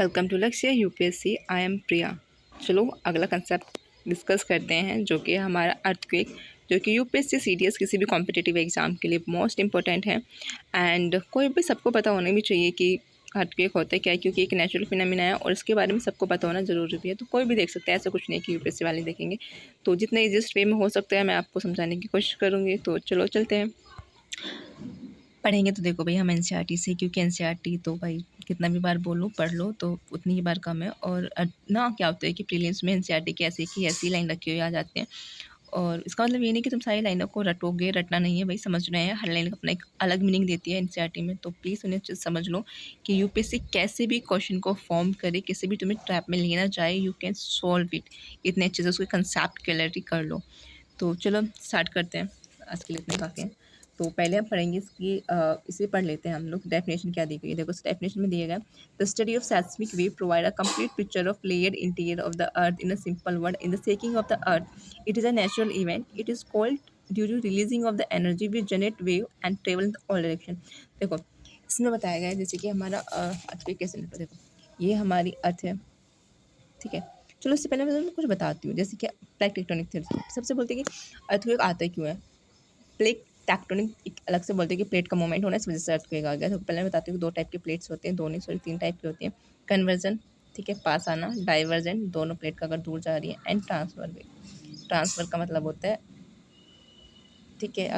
Welcome to लक्ष्य UPSC. I am प्रिया। चलो अगला कंसेप्ट डिस्कस करते हैं जो कि हमारा अर्थक्वेक, जो कि यूपीएससी सीडीएस किसी भी कॉम्पिटिटिव एग्ज़ाम के लिए मोस्ट इंपॉर्टेंट है। एंड कोई भी सबको पता होना भी चाहिए कि अर्थक्वेक होता है क्या है, क्योंकि एक नेचुरल फिनोमेना है और इसके बारे में सबको पता होना ज़रूरी भी है। तो कोई भी देख सकता है, ऐसा कुछ नहीं कि यूपीएससी वाले देखेंगे। तो जितना ईजीएस्ट वे में हो सकता है मैं आपको समझाने की कोशिश करूँगी। तो चलो चलते हैं। पढ़ेंगे तो देखो भाई हम एनसीईआरटी से, क्योंकि एनसीईआरटी तो भाई कितना भी बार बोलो पढ़ लो तो उतनी ही बार कम है। और ना क्या होता है कि प्रीलिम्स में एनसीईआरटी की ऐसी लाइन रखी हुई आ जाती है। और इसका मतलब ये नहीं कि तुम सारी लाइनों को रटोगे, रटना नहीं है भाई, समझ रहे हैं। हर लाइन अपना एक अलग मीनिंग देती है एनसीईआरटी में। तो प्लीज़ उन्हें अच्छे से समझ लो कि यूपीएससी कैसे भी क्वेश्चन को फॉर्म करे, किसी भी तुम्हें ट्रैप में लेना चाहे, यू कैन सॉल्व इट। इतने अच्छे से उसके कंसेप्ट क्लैरिटी कर लो। तो चलो स्टार्ट करते हैं, आज के लिए इतने काफ़ी हैं। तो पहले हम पढ़ेंगे इसकी इसे पढ़ लेते हैं हम लोग। डेफिनेशन क्या दी गई है, देखो इस डेफिनेशन में दिया गया, the study of seismic wave provide a complete picture of layer interior of the earth in a simple word. In the shaking of the earth it is a natural event. It is called due to releasing of the energy which generate wave and travel in all direction. देखो इसमें बताया गया है जैसे कि हमारा अर्थ पे कैसे, देखो ये हमारी अर्थ है, ठीक है। चलो इससे पहले मैं तुम्हें कुछ बताती हूँ, जैसे कि प्लेट टेक्टोनिक थ्योरी। सबसे बोलते हैं कि अर्थक्वेक आता क्यों है। प्लेट टेक्टोनिक एक अलग से बोलते हैं कि प्लेट का मूवमेंट होना है, इस वजह से अर्थक्वेक आ गया। तो पहले मैं बताती हूँ कि दो टाइप के प्लेट्स होते हैं, दो नहीं सॉरी तीन टाइप की होती हैं। कन्वर्जन, ठीक है, पास आना। डाइवर्जेंट, दोनों प्लेट का अगर दूर जा रही है। And transfer wave. ट्रांसफर का मतलब होता है, ठीक है,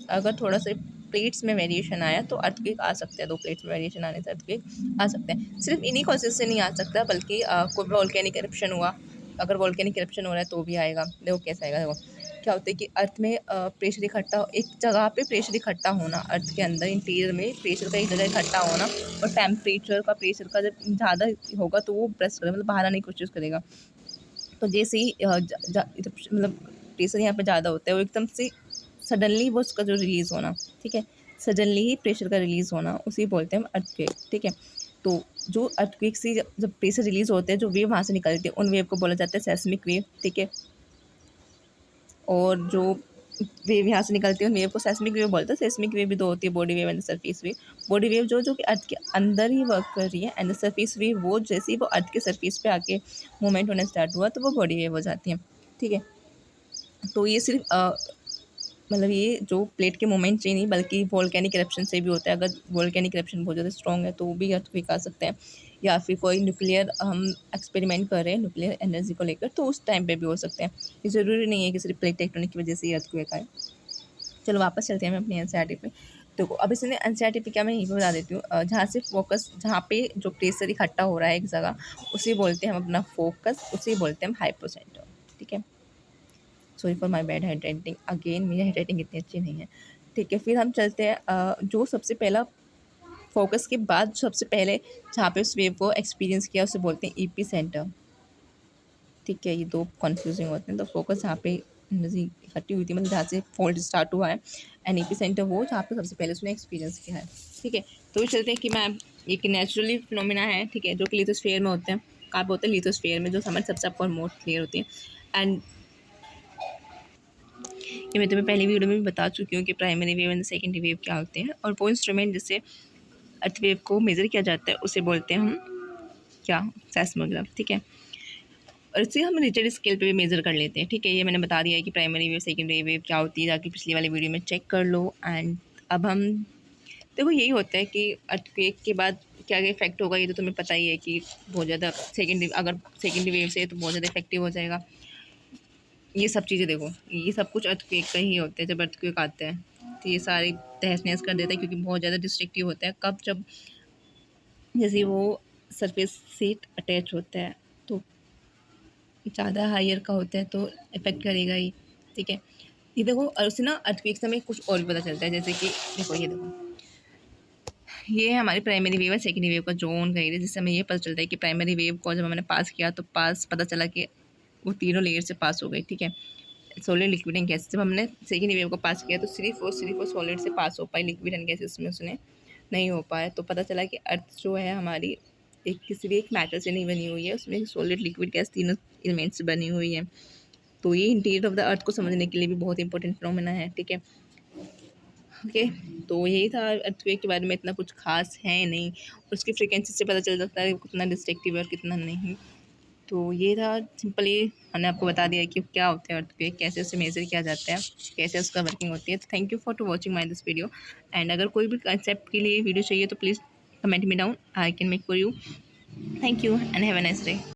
अगर थोड़ा सा प्लेट्स में वेरिएशन आया तो अर्थक्वेक आ सकता है। दो प्लेट्स में वेरिएशन आने से अर्थक्वेक आ सकता है। सिर्फ इन्हीं कॉजेज से नहीं आ सकता, बल्कि कोई वोल्केनिक इरप्शन हुआ, अगर वोल्केनिक इरप्शन हो रहा है तो भी आएगा। देखो कैसे आएगा, देखो क्या होता है कि अर्थ में प्रेशर इकट्ठा, एक जगह पे प्रेशर इकट्ठा होना, अर्थ के अंदर इंटीरियर में प्रेशर का एक जगह इकट्ठा होना, और टेम्परेचर का प्रेशर का जब ज़्यादा होगा तो वो प्रेस करेगा, मतलब बाहर आने की कोशिश करेगा। तो जैसे ही मतलब प्रेशर यहाँ पे ज़्यादा होता है, वो एकदम से सडनली वो उसका जो रिलीज़ होना, ठीक है, सडनली ही प्रेशर का रिलीज़ होना, उसी बोलते हैं हम अर्थक्वेक, ठीक है। तो जो अर्थक्वेक से जब प्रेशर रिलीज़ होते हैं, जो वेव वहाँ से निकलती है, उन वेव को बोला जाता है सेस्मिक वेव, ठीक है। और जो वेव यहाँ से निकलती है उन वेव को सेस्मिक वेव बोलते हैं। सेस्मिक वेव भी दो होती है, body wave and surface wave. Body wave जो कि अर्थ के अंदर ही वर्क कर रही है, एंड द सरफेस वेव वो जैसे ही वो अर्थ के सरफेस पे आके मूवमेंट होना स्टार्ट हुआ तो वो बॉडी वेव हो जाती है, ठीक है। तो ये सिर्फ मतलब ये जो प्लेट के मोमेंट से ही नहीं, बल्कि वोल्केनिक इरप्शन से भी होता है। अगर वोल्केनिक इरप्शन बहुत ज़्यादा स्ट्रॉन्ग है तो वो भी अर्थक्वेक आ सकते हैं, या फिर कोई न्यूक्लियर हम एक्सपेरिमेंट कर रहे हैं न्यूक्लियर एनर्जी को लेकर, तो उस टाइम पे भी हो सकते हैं। ये ज़रूरी नहीं है कि सिर्फ प्लेट टेक्टोनिक की वजह से ही अर्थक्वेक आए। चलो वापस चलते हैं हम अपनी एनसीईआरटी पे। देखो अब इसने एनसीईआरटी पे क्या, मैं यही बता देती हूँ, जहाँ से फोकस, जहाँ पे जो प्रेशर इकट्ठा हो रहा है एक जगह, उसे बोलते हैं हम अपना फोकस, उसे बोलते हैं हम हाइपोसेंटर, ठीक है। Sorry for my bad hand writing, again मेरी हैंड राइटिंग इतनी अच्छी नहीं है, ठीक है। फिर हम चलते हैं जो सबसे पहला फोकस के बाद सबसे पहले जहाँ पे उस वेव को एक्सपीरियंस किया उसे बोलते हैं ईपी सेंटर, ठीक है। ये दो कन्फ्यूजिंग होते हैं। तो फोकस जहाँ पे एनर्जी इकट्ठी हुई थी, मतलब जहाँ से फॉल्ट स्टार्ट हुआ है, एंड ईपी सेंटर वो जहाँ पे सबसे पहले उसने एक्सपीरियंस किया है, ठीक है। तो ये चलते हैं कि मैम एक नेचुरली फिनोमिना है, ठीक है, जो कि लिथोस्फीयर में होते हैं। कहाँ पे होते हैं, लिथोस्फीयर में, जो समझ सबसे आपको मोर क्लियर होती है। एंड ये मैं तुम्हें पहली वीडियो में भी बता चुकी हूँ कि primary wave and secondary wave क्या होते हैं। और वो इंस्ट्रूमेंट जिससे अर्थ वेव को मेज़र किया जाता है उसे बोलते हैं हम क्या, सेस्मोग्राफ, ठीक है। और इससे हम रिचर्ड स्केल पे भी मेज़र कर लेते हैं, ठीक है। ये मैंने बता दिया है कि प्राइमरी वेव सेकेंडरी वेव क्या होती है, जाके पिछली वाली वीडियो में चेक कर लो। एंड अब हम देखो यही होता है कि अर्थक्वेक के बाद क्या क्या इफेक्ट होगा, ये तो तुम्हें पता ही है कि बहुत ज़्यादा सेकेंडरी, अगर सेकेंडरी वेव से तो बहुत ज़्यादा इफेक्टिव हो जाएगा। ये सब चीज़ें देखो, ये सब कुछ अर्थक्वेक का ही होता है। जब अर्थक्वेक आता है तो ये सारी तहस नहस कर देता है, क्योंकि बहुत ज़्यादा डिस्ट्रक्टिव होता है। कब, जब जैसे वो सरफेस से अटैच होता है तो ज़्यादा हायर का होता है तो इफेक्ट करेगा ही, ठीक है। ये देखो, और उससे ना अर्थक्वेक से हमें कुछ और भी पता चलता है, जैसे कि देखो ये देखो, ये है हमारी प्राइमरी वेव है, सेकेंडरी वेव का जोन कही है, जिससे हमें ये पता चलता है कि प्राइमरी वेव को जब हमने पास किया तो पास पता चला कि वो तीनों लेयर से पास हो गई, ठीक है। Solid, liquid and gas. जब हमने सेकेंड वेव को पास किया तो सिर्फ वो सॉलिड से पास हो पाई, लिक्विड एंड गैसेस में उसने नहीं हो पाया। तो पता चला कि अर्थ जो है हमारी एक किसी भी एक मैटर से नहीं बनी हुई है, उसमें सॉलिड, लिक्विड, गैस तीनों एलिमेंट्स से बनी हुई है। तो ये इंटीरियर ऑफ द अर्थ को समझने के लिए भी बहुत इंपॉर्टेंट फिनोमेना है, ठीक है। ओके, तो यही था अर्थक्वेक के बारे में, इतना कुछ खास है नहीं। उसकी फ्रीक्वेंसी से पता चल जाता है कितना डिस्ट्रक्टिव है और कितना नहीं। तो ये था सिंपली, मैंने आपको बता दिया कि क्या होता है अर्थक्वेक, कैसे उसे मेज़र किया जाता है, कैसे उसका वर्किंग होती है। तो thank you for to watching my this video. And अगर कोई भी कंसेप्ट के लिए वीडियो चाहिए तो please comment me down, I can make for you. Thank you and have a nice day.